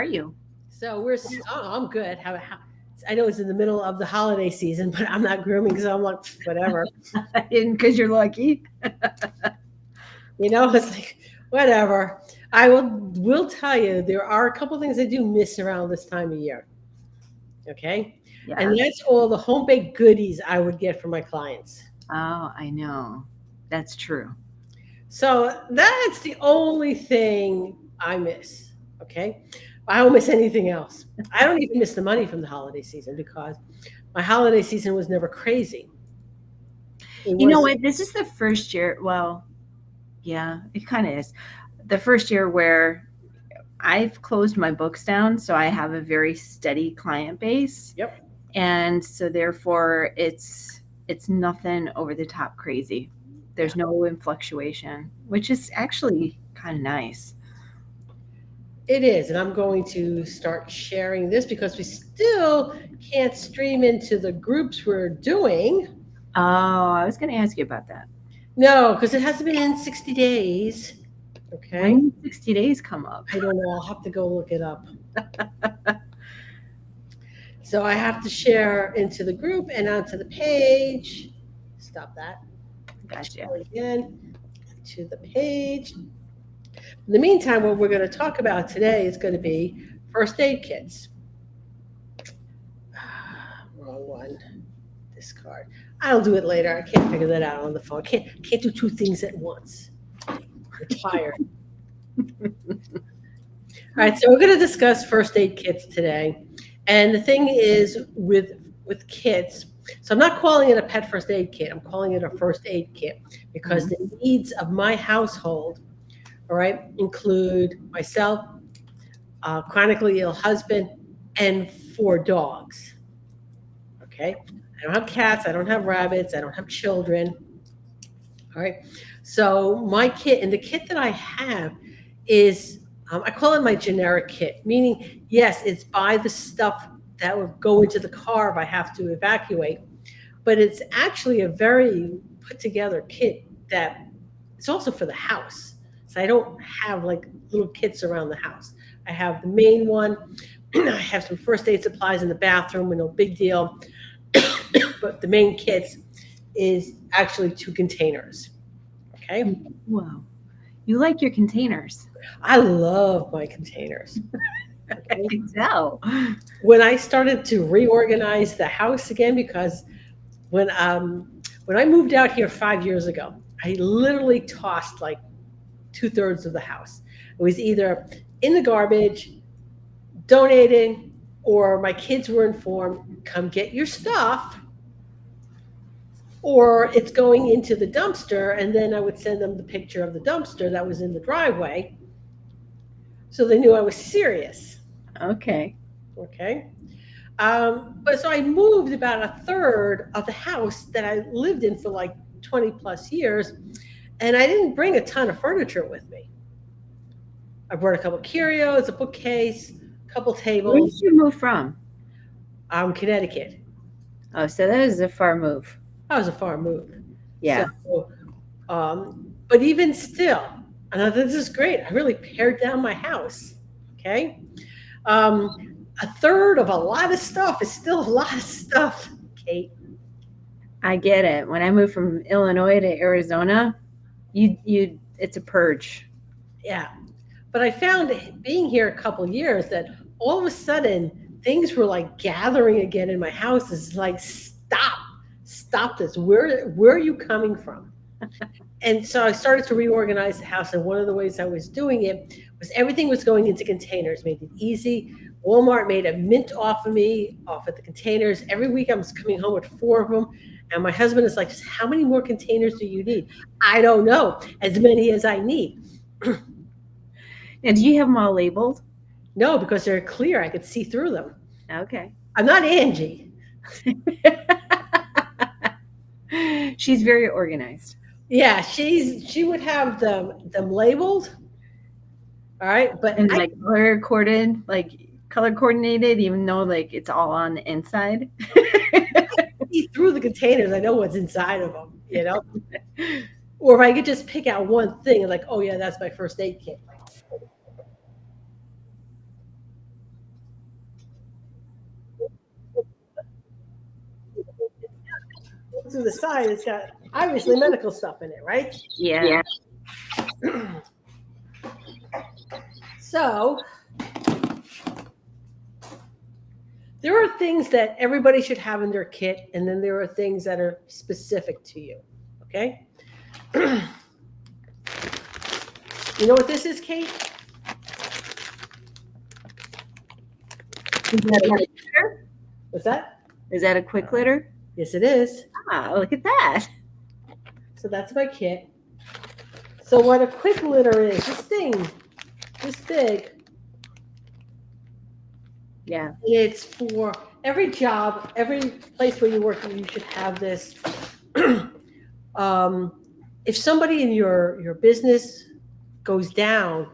are you? I'm good. I know it's in the middle of the holiday season, but I'm not grooming because I'm like, whatever. Because you're lucky. It's like, whatever. I will tell you, there are a couple things I do miss around this time of year. Okay. And Yeah. that's all the home baked goodies I would get from my clients. Oh, I know. That's true. So that's the only thing I miss. Okay. I don't miss anything else. I don't even miss the money from the holiday season because my holiday season was never crazy. It You know wasn't. what? This is the first year. Well, yeah, it kind of is. The first year where I've closed my books down, so I have a very steady client base, Yep. and so therefore it's nothing over the top crazy. Yeah. There's no fluctuation, which is actually kind of nice. It is. And I'm going to start sharing this because we still can't stream into the groups we're doing. Oh, I was going to ask you about that. No, because it hasn't been in 60 days. Okay. When did 60 days come up? I don't know. I'll have to go look it up. So I have to share into the group and onto the page. Stop that. Gotcha. Share again to the page. In the meantime, what we're going to talk about today is going to be first aid kits. Wrong one. Discard. I'll do it later. I can't figure that out on the phone. Can't do two things at once. You're tired. All right, so we're going to discuss first aid kits today. And the thing is with kits, so I'm not calling it a pet first aid kit. I'm calling it a first aid kit because Mhm. the needs of my household, all right, include myself, chronically ill husband, and 4 dogs. Okay, I don't have cats. I don't have rabbits. I don't have children. All right. So my kit and the kit that I have is I call it my generic kit, meaning yes, it's buy the stuff that would go into the car if I have to evacuate, but it's actually a very put together kit that it's also for the house. So I don't have like little kits around the house. I have the main one. I have some first aid supplies in the bathroom, no big deal. But the main kits is actually 2 containers. Okay. Wow. You like your containers. I love my containers. I Okay. can tell. When I started to reorganize the house again, because when um when I moved out here 5 years ago, I literally tossed like 2/3 of the house. It was either in the garbage, donated, or my kids were informed, come get your stuff, or it's going into the dumpster, and then I would send them the picture of the dumpster that was in the driveway, so they knew I was serious. Okay. Okay. But so I moved about a third of the house that I lived in for like 20 plus years, and I didn't bring a ton of furniture with me. I brought a couple curios, a bookcase, a couple Where did tables. you move from? Connecticut. Oh, so that is a far move. That was a far move. So, Yeah. um, but even still, and I thought this is great. I really pared down my house. Okay. Um, a third of a lot of stuff is still a lot of stuff, Kate. I get it. When I moved from Illinois to Arizona, you it's a purge. Yeah. But I found being here a couple years that all of a sudden things were like gathering again in my house. It's like, stop this. Where are you coming from? And so I started to reorganize the house. And one of the ways I was doing it was everything was going into containers, made it easy. Walmart made a mint off of me, off of the containers. Every week I was coming home with 4 of them. And my husband is like, just how many more containers do you need? I don't know, as many as I need. Now, do you have them all labeled? No, because they're clear. I could see through them. Okay. I'm not Angie. She's very organized. Yeah, she would have them labeled. All right, but And I like color coordinated, even though like it's all on the inside. see through the containers. I know what's inside of them. Or if I could just pick out one thing and like, oh yeah, that's my first aid kit. through the side, it's got obviously medical stuff in it, right? Yeah. So there are things that everybody should have in their kit, and then there are things that are specific to you. Okay. You know what this is, Kate? Is that a quick litter? What's that? Is that a quick litter? Yes, it is. Ah, look at that. So that's my kit. So what a quick litter is, this thing, this big, Yeah. it's for every job, every place where you work, you should have this. If somebody in your business goes down,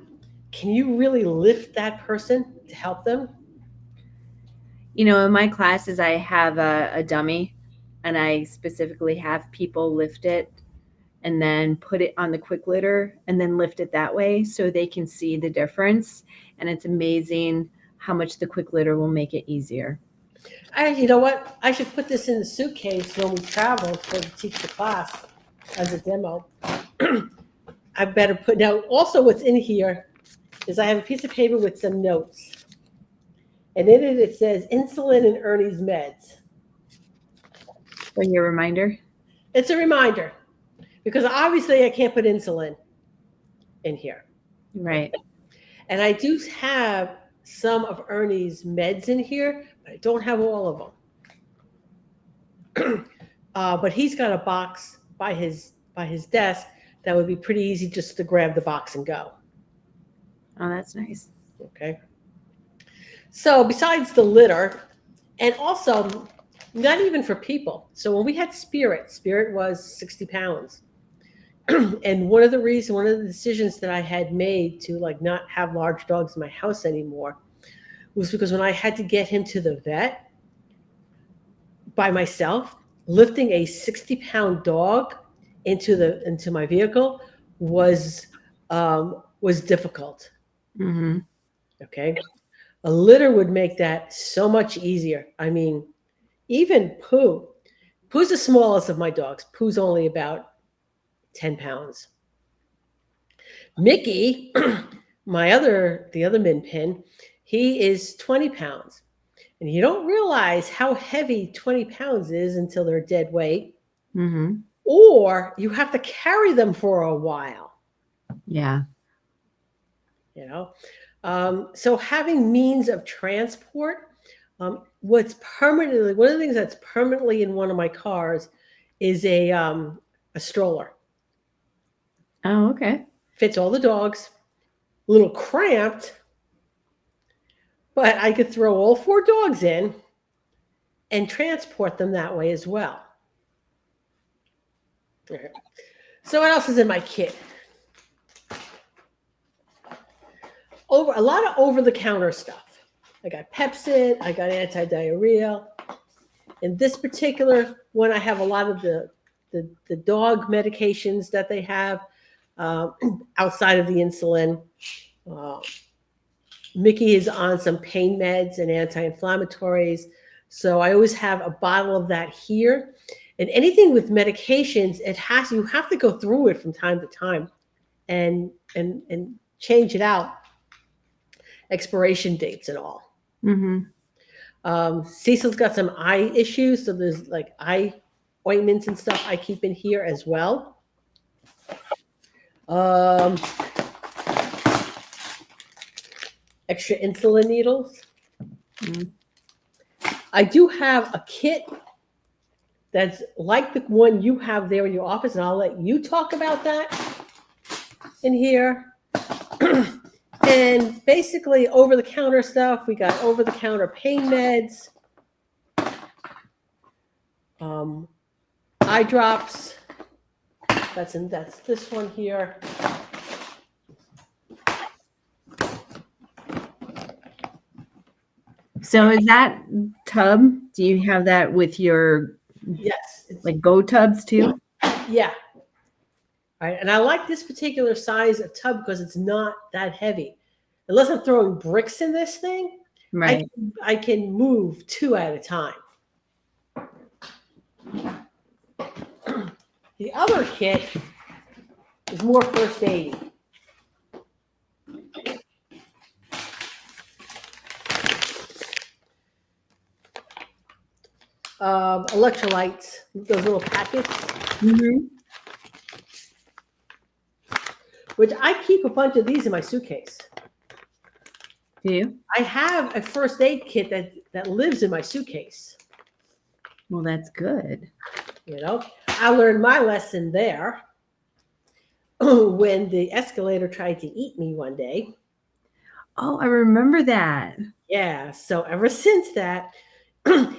can you really lift that person to help them? You know, in my classes, I have a dummy, and I specifically have people lift it and then put it on the quick litter and then lift it that way so they can see the difference. And it's amazing how much the quick litter will make it easier. You know what? I should put this in the suitcase when we travel to teach the class as a demo. I better put now. Also, what's in here is I have a piece of paper with some notes, and in it says insulin and Ernie's meds. For your reminder. It's a reminder because obviously I can't put insulin in here. Right. And I do have some of Ernie's meds in here, but I don't have all of them. But he's got a box by his desk that would be pretty easy just to grab the box and go. Oh, that's nice. Okay. So besides the litter, and also not even for people. So when we had Spirit was 60 pounds. And one of the decisions that I had made to like not have large dogs in my house anymore was because when I had to get him to the vet by myself, lifting a 60-pound dog into my vehicle was difficult. Mm-hmm. Okay. A litter would make that so much easier. I mean, even Pooh's the smallest of my dogs. Pooh's only about 10 pounds. Mickey, the other min pin, he is 20 pounds. And you don't realize how heavy 20 pounds is until they're dead weight. Mm-hmm. Or you have to carry them for a while. Yeah. You know? So having means of transport, one of the things that's permanently in one of my cars is a stroller. Oh, okay. Fits all the dogs, a little cramped, but I could throw all 4 dogs in and transport them that way as well. Okay. So what else is in my kit? A lot of over-the-counter stuff. I got Pepsid, I got anti-diarrhea. In this particular one, I have a lot of the dog medications that they have outside of the insulin. Mickey is on some pain meds and anti-inflammatories. So I always have a bottle of that here. And anything with medications, you have to go through it from time to time and change it out, expiration dates and all. Mm-hmm. Cecil's got some eye issues, so there's like eye ointments and stuff I keep in here as well. Extra insulin needles. Mm-hmm. I do have a kit that's like the one you have there in your office, and I'll let you talk about that in here. And basically over-the-counter stuff. We got over-the-counter pain meds, eye drops. That's this one here. So is that tub? Do you have that with your like go tubs too? Yeah. All right. And I like this particular size of tub because it's not that heavy. Unless I'm throwing bricks in this thing, right. I can move 2 at a time. The other kit is more first aid. Electrolytes, those little packets, which I keep a bunch of these in my suitcase. Do you? I have a first aid kit that lives in my suitcase. Well, that's good. You know, I learned my lesson there when the escalator tried to eat me one day. Oh, I remember that. Yeah, so ever since that,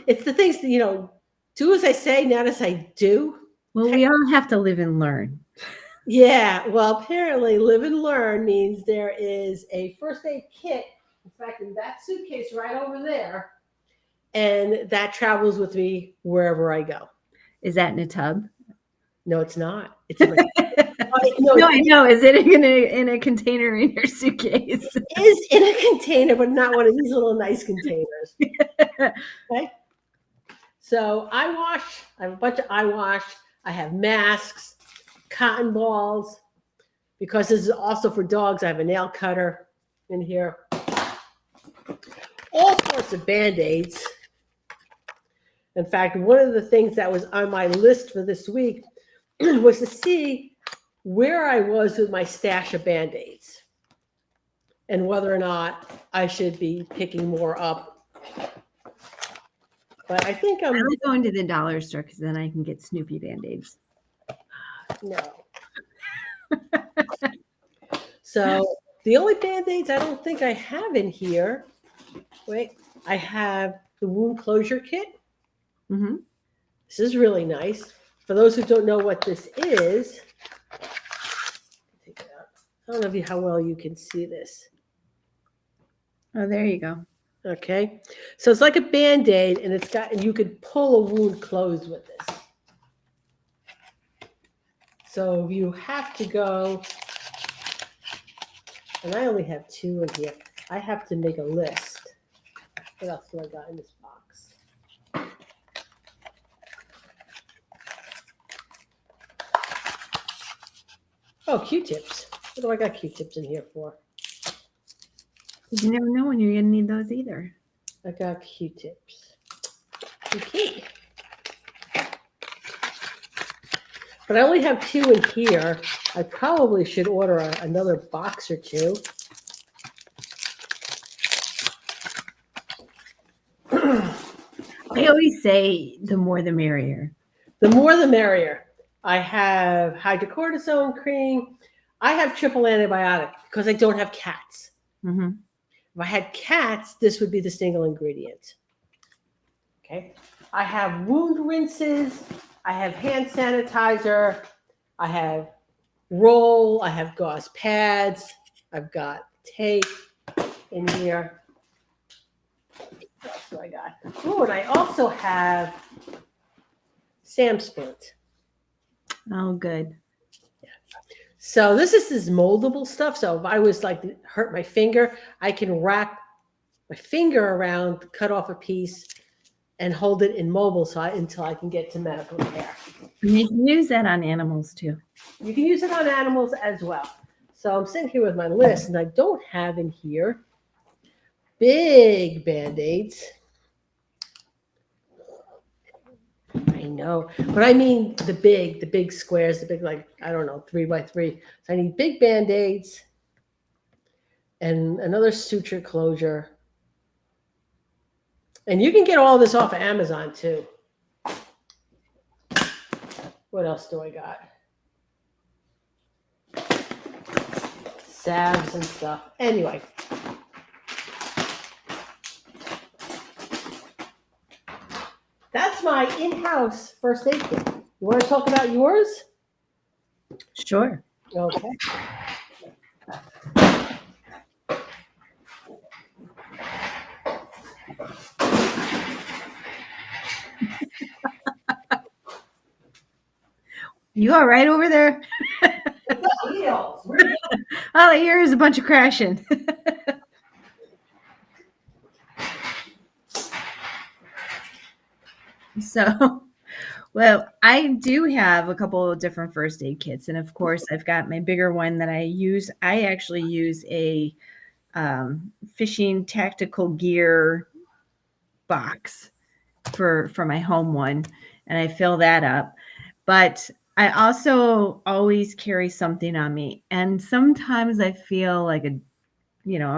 it's the things that, do as I say, not as I do. Well, we all have to live and learn. Yeah, well, apparently live and learn means there is a first aid kit, in fact, in that suitcase right over there, and that travels with me wherever I go. Is that in a tub? No, it's not. It's in my, no, No, I know. Is it in a container in your suitcase? it is in a container, but not one of these little nice containers. Okay. So I have a bunch of eye wash. I have masks, cotton balls, because this is also for dogs. I have a nail cutter in here. All sorts of Band-Aids. In fact, one of the things that was on my list for this week was to see where I was with my stash of Band-Aids and whether or not I should be picking more up. But I think I like going to the dollar store because then I can get Snoopy Band-Aids. No. So the only Band-Aids I don't think I have in here, wait, I have the wound closure kit. Mm-hmm. This is really nice. For those who don't know what this is, take it out. I don't know how well you can see this. Oh, there you go. Okay, so it's like a Band-Aid, and you could pull a wound closed with this. So you have to go, and I only have 2 in here. I have to make a list. What else do I got in this box? Oh, Q-tips. What do I got Q-tips in here for? You never know when you're going to need those either. I got Q-tips. Okay. But I only have 2 in here. I probably should order another box or 2. I always say the more the merrier. The more the merrier. I have hydrocortisone cream. I have triple antibiotic because I don't have cats. Mm-hmm. If I had cats, this would be the single ingredient. Okay. I have wound rinses. I have hand sanitizer. I have roll. I have gauze pads. I've got tape in here. What else do I got? Oh, and I also have Sam Splint. Oh, good. So this moldable stuff. So if I was like to hurt my finger, I can wrap my finger around, cut off a piece, and hold it immobile until I can get to medical care. You can use that on animals too. You can use it on animals as well. So I'm sitting here with my list, and I don't have in here big Band-Aids. I know, but I mean the big squares, the big, like, I don't know, 3x3. So I need big Band-Aids and another suture closure. And you can get all this off of Amazon too. What else do I got? Salves and stuff. Anyway. That's my in-house first aid kit. You want to talk about yours? Sure. Okay. You all right over there? Wheels. All I hear is a bunch of crashing. So, well, I do have a couple of different first aid kits, and of course, I've got my bigger one that I use. I actually use a fishing tactical gear box for my home one, and I fill that up. But I also always carry something on me, and sometimes I feel like I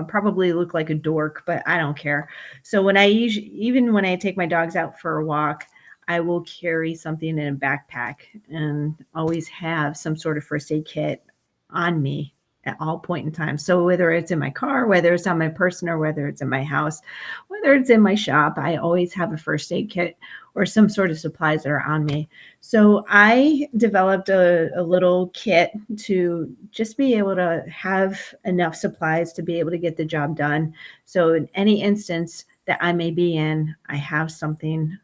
probably look like a dork, but I don't care. So when even when I take my dogs out for a walk, I will carry something in a backpack and always have some sort of first aid kit on me at all point in time. So whether it's in my car, whether it's on my person, or whether it's in my house, whether it's in my shop, I always have a first aid kit or some sort of supplies that are on me. So I developed a little kit to just be able to have enough supplies to be able to get the job done. So in any instance that I may be in, I have something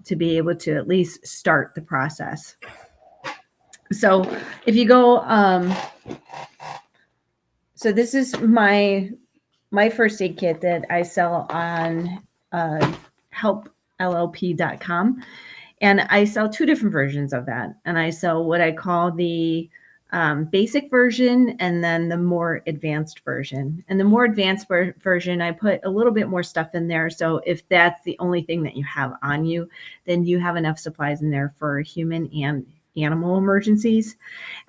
to be able to at least start the process. So if you go, so this is my first aid kit that I sell on helpllp.com. And I sell two different versions of that. And I sell what I call the basic version and then the more advanced version. And the more advanced version, I put a little bit more stuff in there. So if that's the only thing that you have on you, then you have enough supplies in there for human and animal emergencies.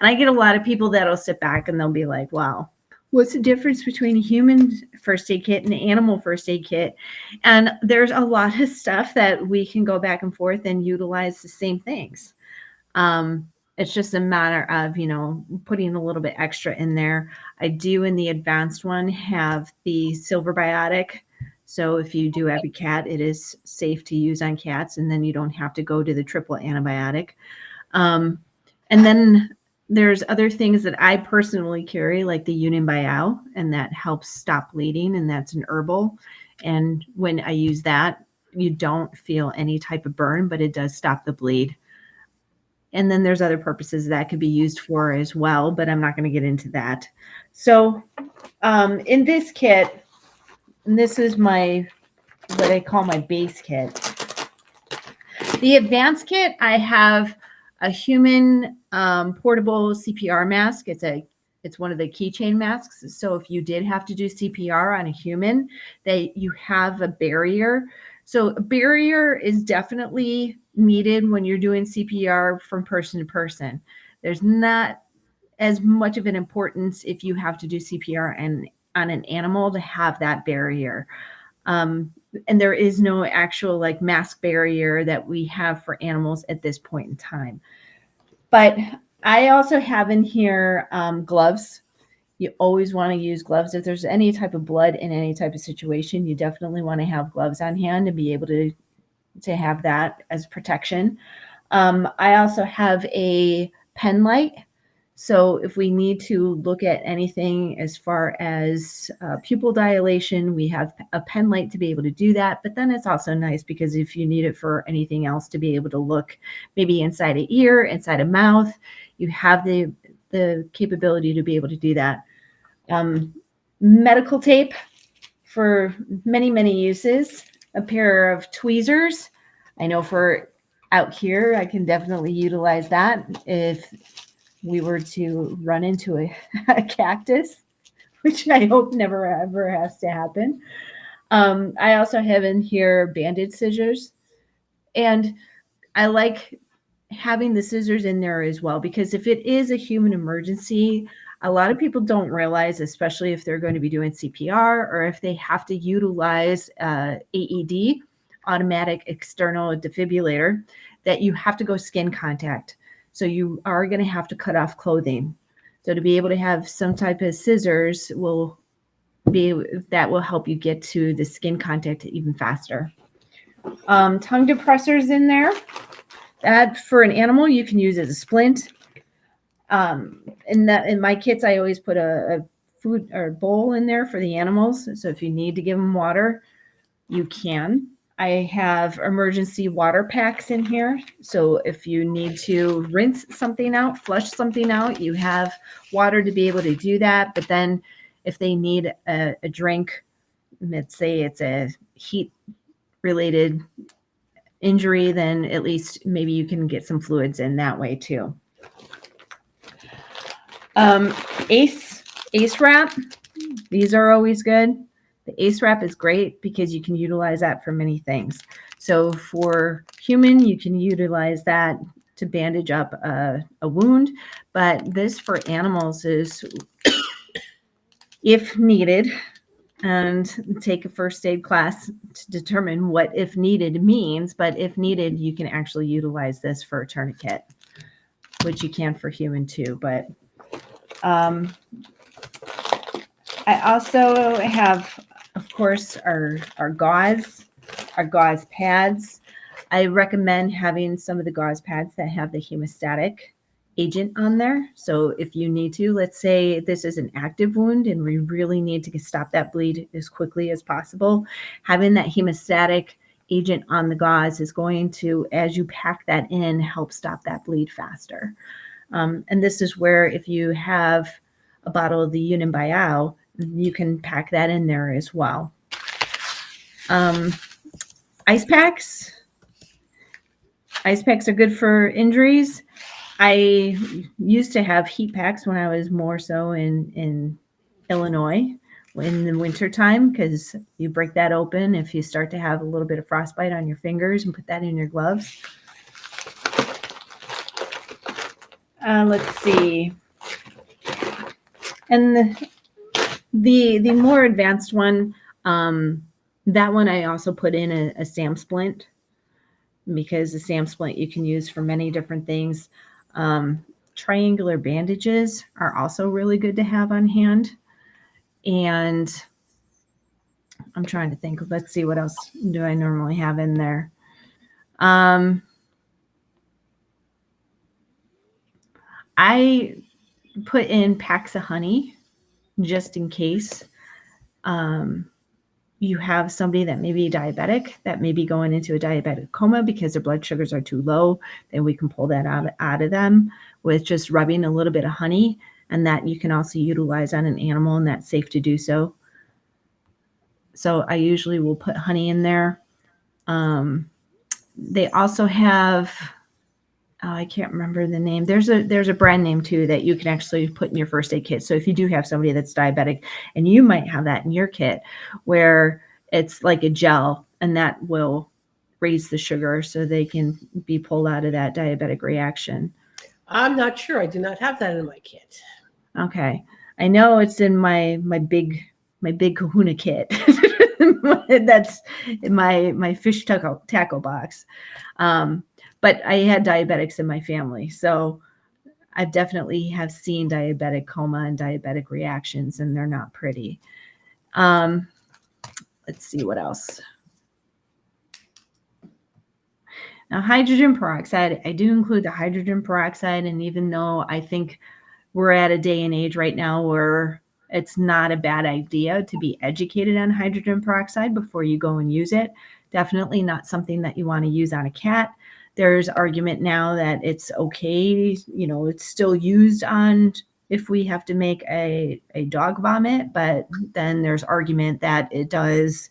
And I get a lot of people that'll sit back and they'll be like, wow, what's the difference between a human first aid kit and an animal first aid kit? And there's a lot of stuff that we can go back and forth and utilize the same things. It's just a matter of, putting a little bit extra in there. I do in the advanced one have the silver biotic. So if you do have a cat, it is safe to use on cats, and then you don't have to go to the triple antibiotic. Um, and then there's other things that I personally carry, like the Union Biao, and that helps stop bleeding, and that's an herbal. And when I use that, you don't feel any type of burn, but it does stop the bleed. And then there's other purposes that could be used for as well, but I'm not going to get into that. So in this kit, and this is what I call my base kit. The advanced kit, I have a human portable CPR mask. It's one of the keychain masks. So if you did have to do CPR on a human, you have a barrier. So a barrier is definitely needed when you're doing CPR from person to person. There's not as much of an importance if you have to do CPR on an animal to have that barrier. And there is no actual like mask barrier that we have for animals at this point in time. But I also have in here gloves. You always want to use gloves. If there's any type of blood in any type of situation, you definitely want to have gloves on hand to be able to have that as protection. I also have a pen light. So if we need to look at anything as far as pupil dilation, we have a pen light to be able to do that. But then it's also nice because if you need it for anything else to be able to look maybe inside an ear, inside a mouth, you have the capability to be able to do that. Medical tape for many, many uses. A pair of tweezers. I know for out here, I can definitely utilize that if we were to run into a cactus, which I hope never ever has to happen. I also have in here bandage scissors, and I like having the scissors in there as well because if it is a human emergency, a lot of people don't realize, especially if they're going to be doing CPR or if they have to utilize AED, automatic external defibrillator, that you have to go skin contact. So you are going to have to cut off clothing. So to be able to have some type of scissors will help you get to the skin contact even faster. Tongue depressors in there. That for an animal you can use as a splint. In my kits, I always put a food or bowl in there for the animals. So if you need to give them water, you can. I have emergency water packs in here. So if you need to rinse something out, flush something out, you have water to be able to do that. But then if they need a drink, let's say it's a heat related injury, then at least maybe you can get some fluids in that way too. Um, ACE wrap, these are always good. The ACE wrap is great because you can utilize that for many things. So for human, you can utilize that to bandage up a wound, but this for animals is if needed, and take a first aid class to determine what if needed means. But if needed, you can actually utilize this for a tourniquet, which you can for human too. But I also have, of course, our gauze pads. I recommend having some of the gauze pads that have the hemostatic agent on there. So if you need to, let's say this is an active wound and we really need to stop that bleed as quickly as possible, having that hemostatic agent on the gauze is going to, as you pack that in, help stop that bleed faster. And this is where if you have a bottle of the Unin Biao, you can pack that in there as well. Ice packs. Ice packs are good for injuries. I used to have heat packs when I was more so in Illinois in the wintertime, because you break that open if you start to have a little bit of frostbite on your fingers and put that in your gloves. Let's see. And the more advanced one, that one I also put in a SAM splint, because the SAM splint you can use for many different things. Triangular bandages are also really good to have on hand. And I'm trying to think, let's see, what else do I normally have in there? I put in packs of honey just in case you have somebody that may be diabetic, that may be going into a diabetic coma because their blood sugars are too low. Then we can pull that out of them with just rubbing a little bit of honey, and that you can also utilize on an animal, and that's safe to do so. So I usually will put honey in there. They also have, oh, I can't remember the name. There's a brand name too that you can actually put in your first aid kit. So if you do have somebody that's diabetic, and you might have that in your kit, where it's like a gel, and that will raise the sugar so they can be pulled out of that diabetic reaction. I'm not sure. I do not have that in my kit. Okay. I know it's in my big kahuna kit. That's in my fish tackle box. But I had diabetics in my family, so I definitely have seen diabetic coma and diabetic reactions, and they're not pretty. Let's see what else. Now, hydrogen peroxide, I do include the hydrogen peroxide, and even though I think we're at a day and age right now where it's not a bad idea to be educated on hydrogen peroxide before you go and use it, definitely not something that you want to use on a cat. There's argument now that it's okay, it's still used on if we have to make a dog vomit, but then there's argument that it does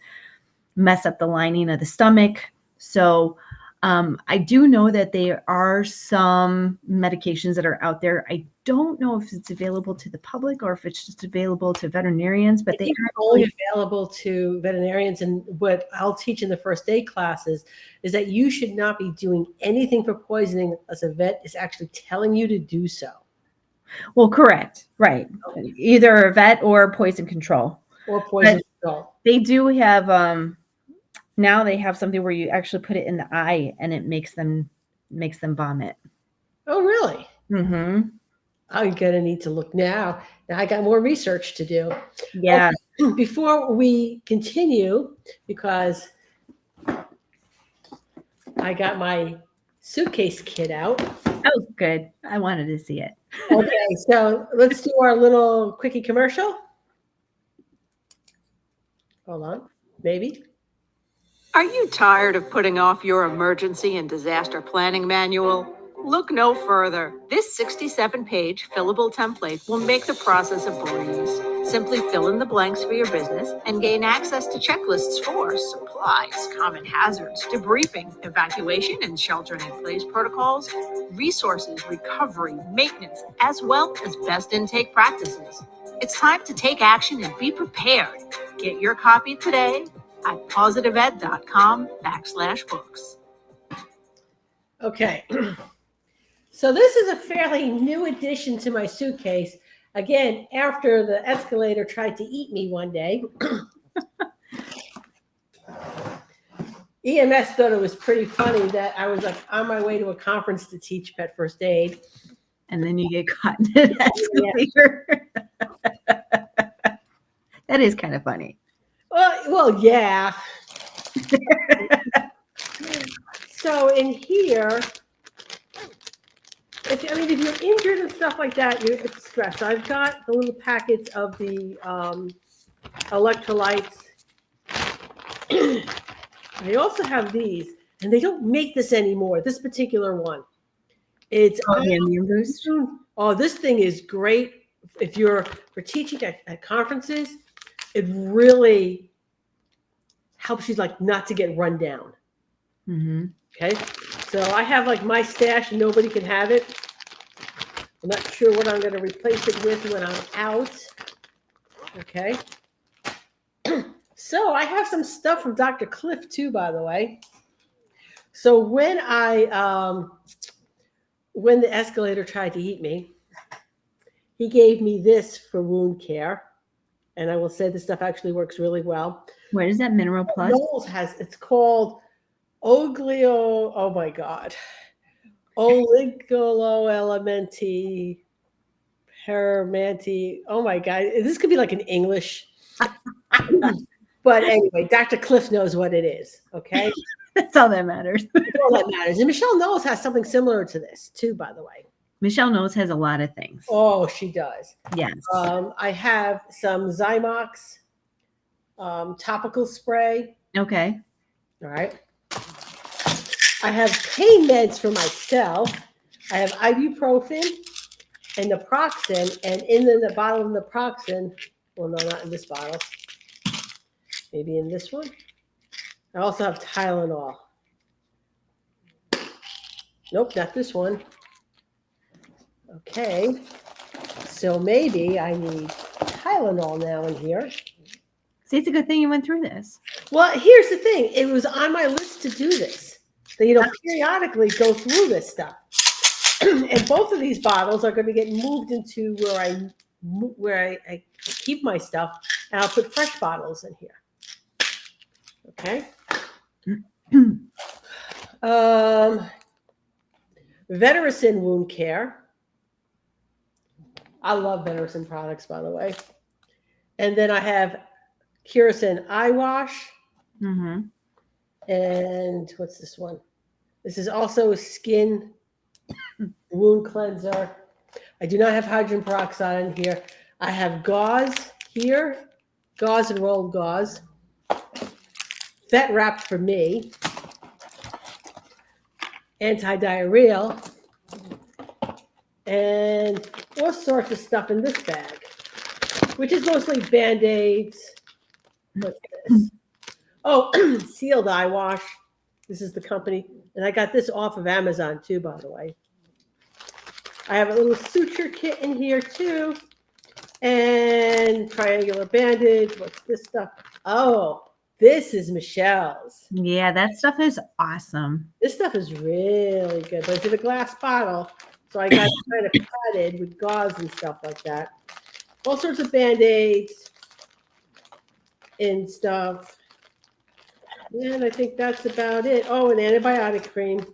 mess up the lining of the stomach. So I do know that there are some medications that are out there. I don't know if it's available to the public or if it's just available to veterinarians, but they are only available to veterinarians. And what I'll teach in the first aid classes is that you should not be doing anything for poisoning unless a vet is actually telling you to do so. Well, correct. Right. Either a vet or poison control. Or poison control. They do have, now they have something where you actually put it in the eye and it makes them vomit. Oh, really? Mm-hmm. I'm gonna need to look now. Now I got more research to do. Yeah. Okay. Before we continue, because I got my suitcase kit out. Oh, good. I wanted to see it. Okay, so let's do our little quickie commercial. Hold on, maybe. Are you tired of putting off your emergency and disaster planning manual? Look no further. This 67-page fillable template will make the process a breeze. Simply fill in the blanks for your business and gain access to checklists for supplies, common hazards, debriefing, evacuation and sheltering in place protocols, resources, recovery, maintenance, as well as best intake practices. It's time to take action and be prepared. Get your copy today at positiveed.com/books. Okay. So this is a fairly new addition to my suitcase. Again, after the escalator tried to eat me one day. EMS thought it was pretty funny that I was like on my way to a conference to teach pet first aid. And then you get caught in an escalator. That is kind of funny. Well, yeah. So in here, if you're injured and stuff like that, it's stress. So I've got the little packets of the electrolytes. I also have these, and they don't make this anymore. This particular one, it's Immune boost. Oh, this thing is great if you're for teaching at conferences. It really helps you like not to get run down. Mm-hmm. Okay, so I have like my stash, and nobody can have it. I'm not sure what I'm going to replace it with when I'm out. Okay. So I have some stuff from Dr. Cliff too, by the way. So when when the escalator tried to eat me, he gave me this for wound care. And I will say this stuff actually works really well. What is that, Mineral Plus? Knowles it's called Oglio, oh my God. Oligoelementi paramanti. Oh my God. This could be like an English. But anyway, Dr. Cliff knows what it is. Okay. That's all that matters. That's all that matters. And Michelle Knowles has something similar to this too, by the way. Michelle Knowles has a lot of things. Oh, she does. Yes. I have some Zymox topical spray. Okay. All right. I have pain meds for myself. I have ibuprofen and naproxen, and in the bottle of naproxen, well, no, not in this bottle. Maybe in this one. I also have Tylenol. Nope, not this one. Okay. So maybe I need Tylenol now in here. See, it's a good thing you went through this. Well, here's the thing. It was on my list to do this. That, periodically go through this stuff. And both of these bottles are going to get moved into where I keep my stuff, and I'll put fresh bottles in here. Okay. Vetericin wound care. I love Vetericin products, by the way. And then I have Curacin eye wash. Mm-hmm. And what's this one? This is also a skin wound cleanser. I do not have hydrogen peroxide in here. I have gauze here, gauze and rolled gauze. Vet wrap for me. Anti-diarrheal. And all sorts of stuff in this bag, which is mostly Band-Aids. What's this? Oh, sealed eye wash. This is the company. And I got this off of Amazon too, by the way. I have a little suture kit in here too. And triangular bandage. What's this stuff? Oh, this is Michelle's. Yeah, that stuff is awesome. This stuff is really good, but it's in a glass bottle. So I got it kind of padded with gauze and stuff like that. All sorts of Band-Aids and stuff. And I think that's about it. Oh, an antibiotic cream.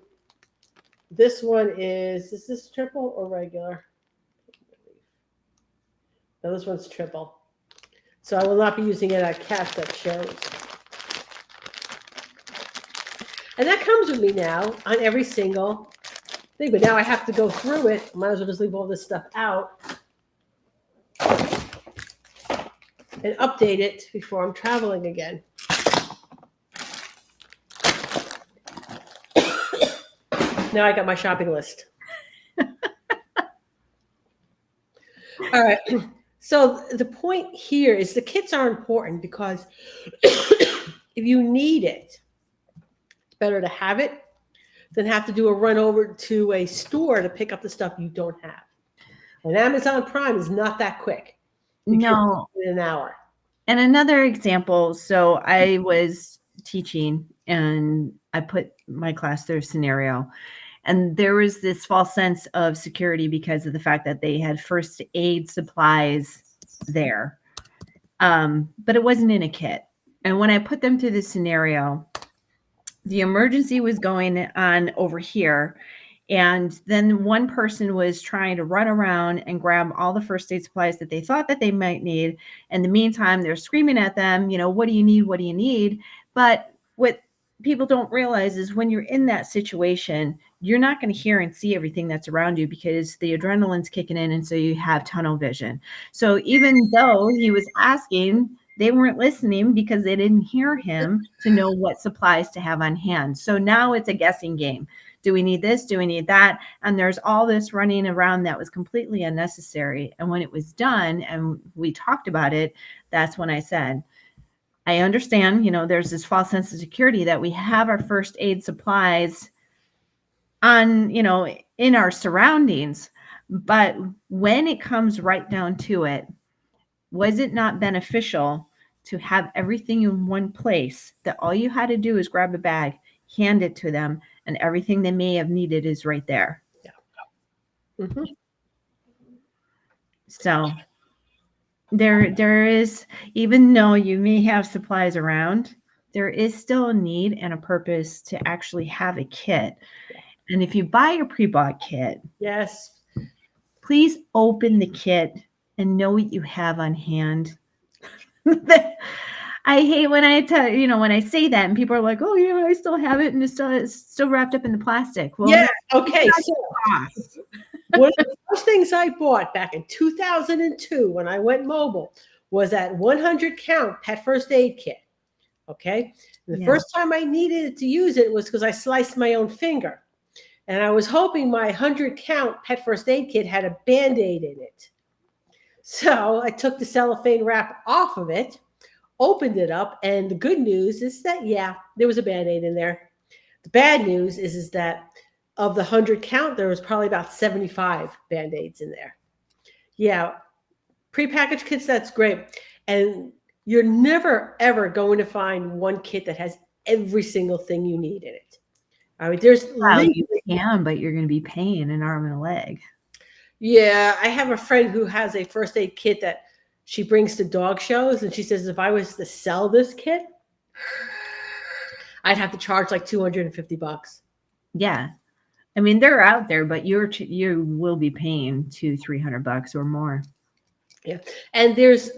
This one is this triple or regular? No, this one's triple. So I will not be using it at cast that shows. And that comes with me now on every single thing. But now I have to go through it. Might as well just leave all this stuff out and update it before I'm traveling again. Now I got my shopping list. All right. So the point here is the kits are important because if you need it, it's better to have it than have to do a run over to a store to pick up the stuff you don't have. And Amazon Prime is not that quick. You can't do No. it in an hour. And another example, so I was teaching and I put my class through a scenario, and there was this false sense of security because of the fact that they had first aid supplies there. But it wasn't in a kit. And when I put them through this scenario, the emergency was going on over here. And then one person was trying to run around and grab all the first aid supplies that they thought that they might need. In the meantime, they're screaming at them, what do you need? What do you need? But what people don't realize is when you're in that situation, you're not going to hear and see everything that's around you because the adrenaline's kicking in. And so you have tunnel vision. So even though he was asking, they weren't listening because they didn't hear him to know what supplies to have on hand. So now it's a guessing game. Do we need this? Do we need that? And there's all this running around that was completely unnecessary. And when it was done and we talked about it, that's when I said, I understand, there's this false sense of security that we have our first aid supplies on, in our surroundings. But when it comes right down to it, was it not beneficial to have everything in one place that all you had to do is grab a bag, hand it to them, and everything they may have needed is right there? Yeah. Mm-hmm. So there is, even though you may have supplies around, there is still a need and a purpose to actually have a kit. And if you buy a pre-bought kit, Yes. please open the kit and know what you have on hand. I hate when I tell, when I say that and people are like, oh yeah, I still have it and it's still wrapped up in the plastic. Well, Yeah. no, Okay. So one of the first things I bought back in 2002 when I went mobile was that 100 count pet first aid kit. Okay. And the first time I needed to use it was because I sliced my own finger. And I was hoping my 100 count pet first aid kit had a Band-Aid in it. So I took the cellophane wrap off of it, opened it up, and the good news is that, yeah, there was a Band-Aid in there. The bad news is that of the 100 count, there was probably about 75 Band-Aids in there. Yeah, prepackaged kits, that's great. And you're never, ever going to find one kit that has every single thing you need in it. I mean, there's you can, but you're going to be paying an arm and a leg. Yeah, I have a friend who has a first aid kit that she brings to dog shows, and she says if I was to sell this kit, I'd have to charge like $250. Yeah, I mean they're out there, but you will be paying $200-300 or more. Yeah, and there's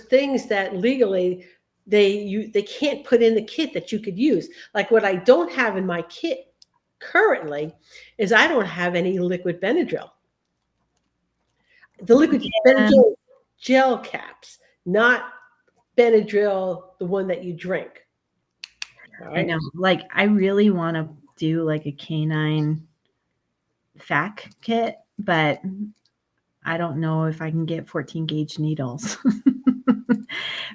things that legally they can't put in the kit that you could use. Like what I don't have in my kit currently is I don't have any liquid Benadryl. The liquid Benadryl gel caps, not Benadryl, the one that you drink. Right? I know. Like I really want to do like a canine FAC kit, but I don't know if I can get 14 gauge needles.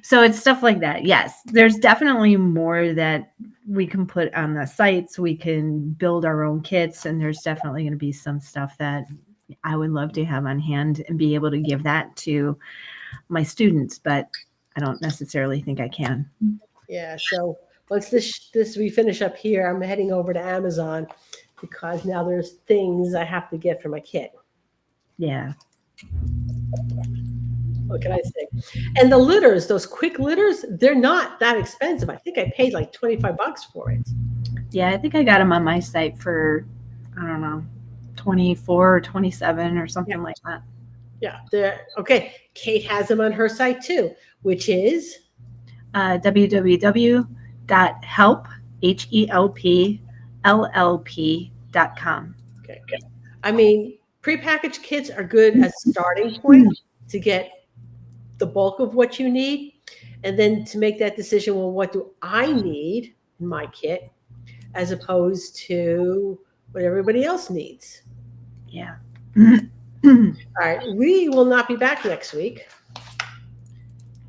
So it's stuff like that. Yes, there's definitely more that we can put on the sites. We can build our own kits, and there's definitely going to be some stuff that I would love to have on hand and be able to give that to my students, but I don't necessarily think I can. Yeah. So once this we finish up here, I'm heading over to Amazon because now there's things I have to get for my kit. Yeah. What can I say? And the litters, those quick litters, they're not that expensive. I think I paid like $25 for it. Yeah, I think I got them on my site for, I don't know, 24 or 27 or something like that. Yeah, they're okay. Kate has them on her site too, which is www.help.com. Okay. I mean, prepackaged kits are good as a starting point to get the bulk of what you need, and then to make that decision, well, what do I need in my kit as opposed to what everybody else needs? Yeah. All right. We will not be back next week.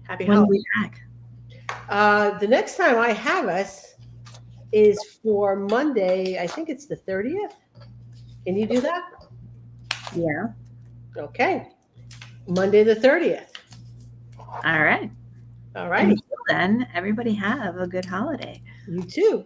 Happy When are holidays. we back? The next time I have us is for Monday. I think it's the 30th. Can you do that? Yeah. Okay. Monday the 30th. All right. All right. Until then, everybody have a good holiday. You too.